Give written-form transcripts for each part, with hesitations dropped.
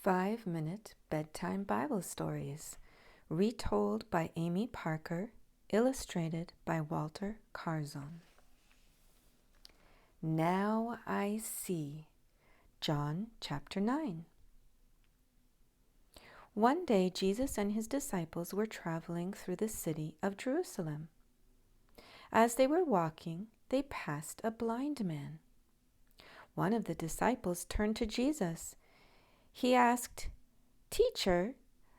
5-minute bedtime Bible stories, retold by Amy Parker, illustrated by Walter Carzon. Now I see. John chapter 9. One day Jesus and his disciples were traveling through the city of Jerusalem. As they were walking, they passed a blind man. One of the disciples turned to Jesus. He asked, "Teacher,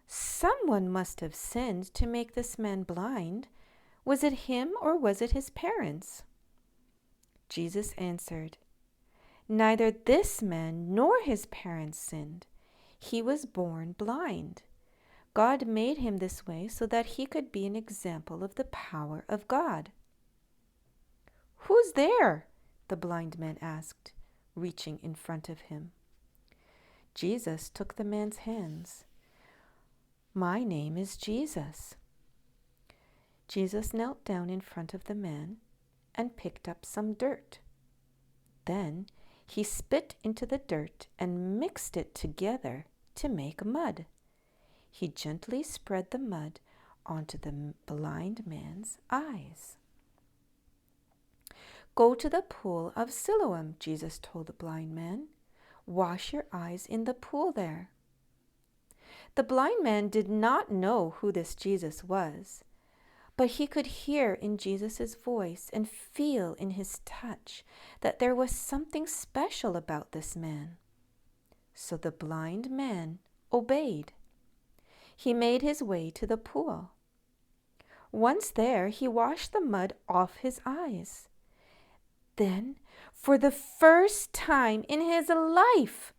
someone must have sinned to make this man blind. Was it him or was it his parents?" Jesus answered, "Neither this man nor his parents sinned. He was born blind. God made him this way so that he could be an example of the power of God." "Who's there?" the blind man asked, reaching in front of him. Jesus took the man's hands. "My name is Jesus." Jesus knelt down in front of the man and picked up some dirt. Then he spit into the dirt and mixed it together to make mud. He gently spread the mud onto the blind man's eyes. "Go to the pool of Siloam," Jesus told the blind man. "Wash your eyes in the pool there." The blind man did not know who this Jesus was, but he could hear in Jesus' voice and feel in his touch that there was something special about this man. So the blind man obeyed. He made his way to the pool. Once there, he washed the mud off his eyes. Then, for the first time in his life,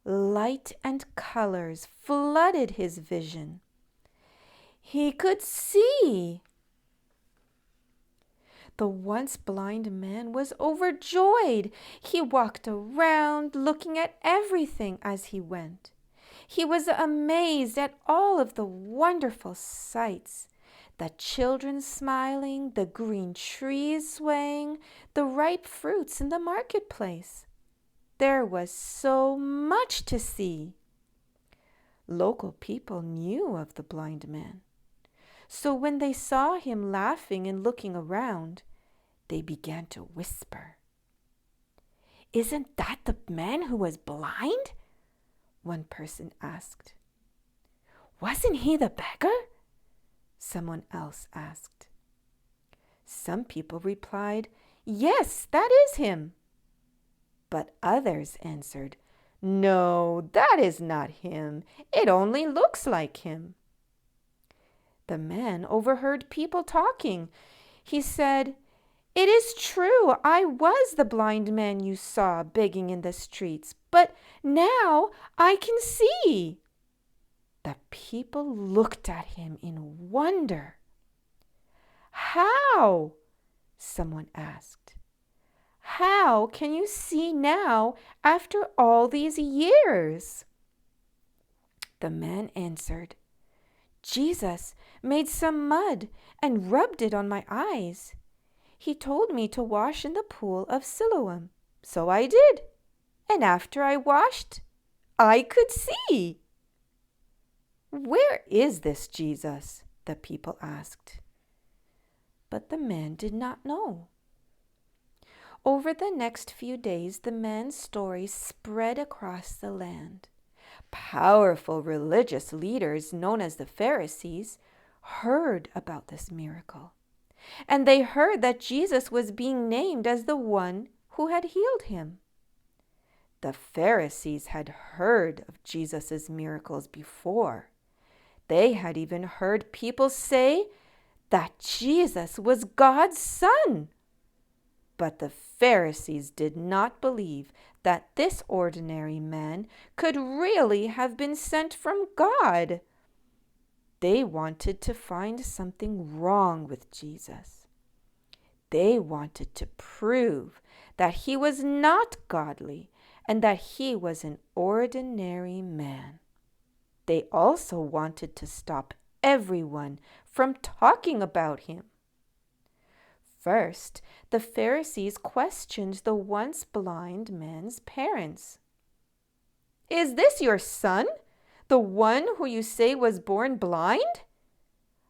light and colors flooded his vision. He could see. The once blind man was overjoyed. He walked around looking at everything as he went. He was amazed at all of the wonderful sights. The children smiling, the green trees swaying, the ripe fruits in the marketplace. There was so much to see. Local people knew of the blind man. So when they saw him laughing and looking around, they began to whisper, "Isn't that the man who was blind?" one person asked. "Wasn't he the beggar?" someone else asked. Some people replied, "Yes, that is him." But others answered, "No, that is not him. It only looks like him." The man overheard people talking. He said, "It is true, I was the blind man you saw begging in the streets, but now I can see." The people looked at him in wonder. "How?" someone asked. "How can you see now after all these years?" The man answered, "Jesus made some mud and rubbed it on my eyes. He told me to wash in the pool of Siloam, so I did. And after I washed, I could see." "Where is this Jesus?" the people asked. But the man did not know. Over the next few days, the man's story spread across the land. Powerful religious leaders known as the Pharisees heard about this miracle, and they heard that Jesus was being named as the one who had healed him. The Pharisees had heard of Jesus' miracles before. They had even heard people say that Jesus was God's son. But the Pharisees did not believe that this ordinary man could really have been sent from God. They wanted to find something wrong with Jesus. They wanted to prove that he was not godly and that he was an ordinary man. They also wanted to stop everyone from talking about him. First, the Pharisees questioned the once blind man's parents. "Is this your son?" The one who you say was born blind?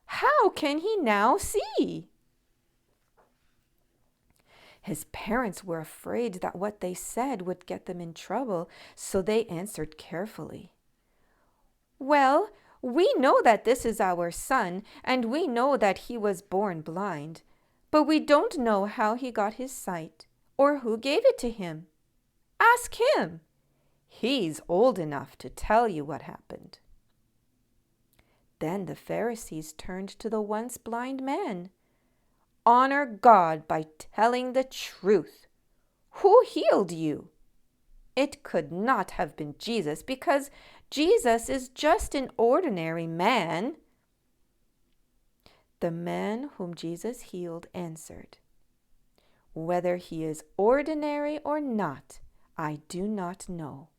How can he now see?" His parents were afraid that what they said would get them in trouble, so they answered carefully. "Well, we know that this is our son, and we know that he was born blind, but we don't know how he got his sight or who gave it to him. Ask him. He's old enough to tell you what happened." Then the Pharisees turned to the once blind man. "Honor God by telling the truth. Who healed you? It could not have been Jesus, because Jesus is just an ordinary man." The man whom Jesus healed answered, "Whether he is ordinary or not, I do not know.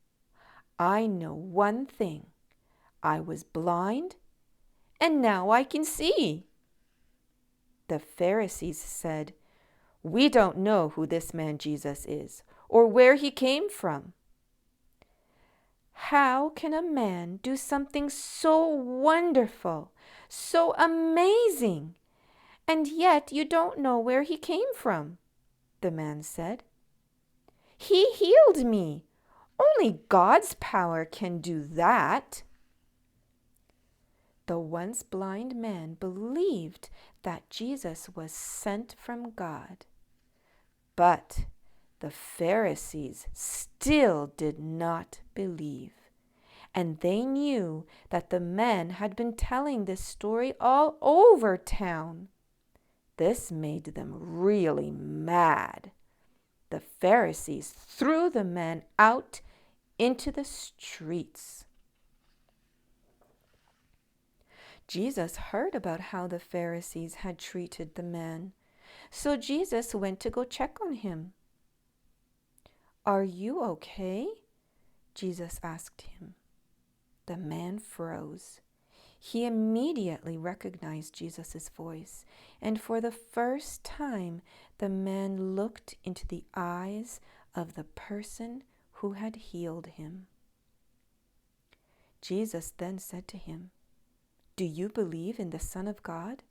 I know one thing. I was blind, and now I can see." The Pharisees said, "We don't know who this man Jesus is, or where he came from." "How can a man do something so wonderful, so amazing, and yet you don't know where he came from?" the man said. "He healed me. Only God's power can do that." The once blind man believed that Jesus was sent from God. But the Pharisees still did not believe, and they knew that the man had been telling this story all over town. This made them really mad. The Pharisees threw the man out into the streets. Jesus heard about how the Pharisees had treated the man, so Jesus went to go check on him. "Are you okay?" Jesus asked him. The man froze. He immediately recognized Jesus' voice, and for the first time the man looked into the eyes of the person who had healed him. Jesus then said to him, "Do you believe in the Son of God?"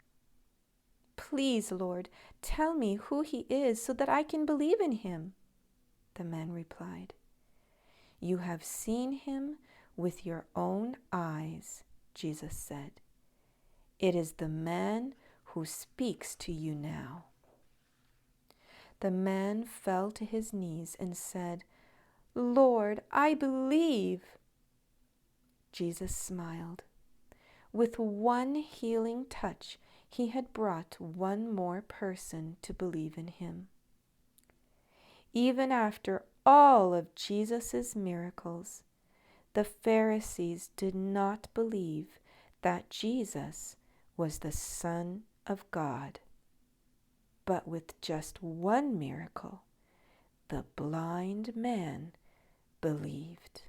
"Please, Lord, tell me who he is so that I can believe in him," the man replied. "You have seen him with your own eyes," Jesus said. "It is the man who speaks to you now." The man fell to his knees and said, "Lord, I believe." Jesus smiled. With one healing touch, he had brought one more person to believe in him. Even after all of Jesus' miracles, the Pharisees did not believe that Jesus was the Son of God. But with just one miracle, the blind man believed.